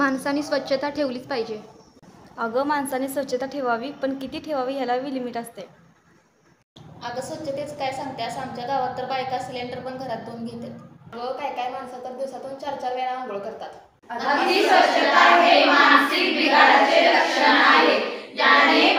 माणसाने स्वच्छता ठेवलीच पाहिजे. अगं माणसाने स्वच्छता ठेवावी, पण किती ठेवावी ह्याला लिमिट असते. अगं स्वच्छतेच काय सांगतेस, आमच्या गावात तर बायका सिलेंडर पण घरात धुवून घेतात. अगं काय माणसं तर दिवसातून 4-4 वेळा आंघोळ करतात. अति स्वच्छता हे मानसिक बिघाडाचे लक्षण आहे, ज्याने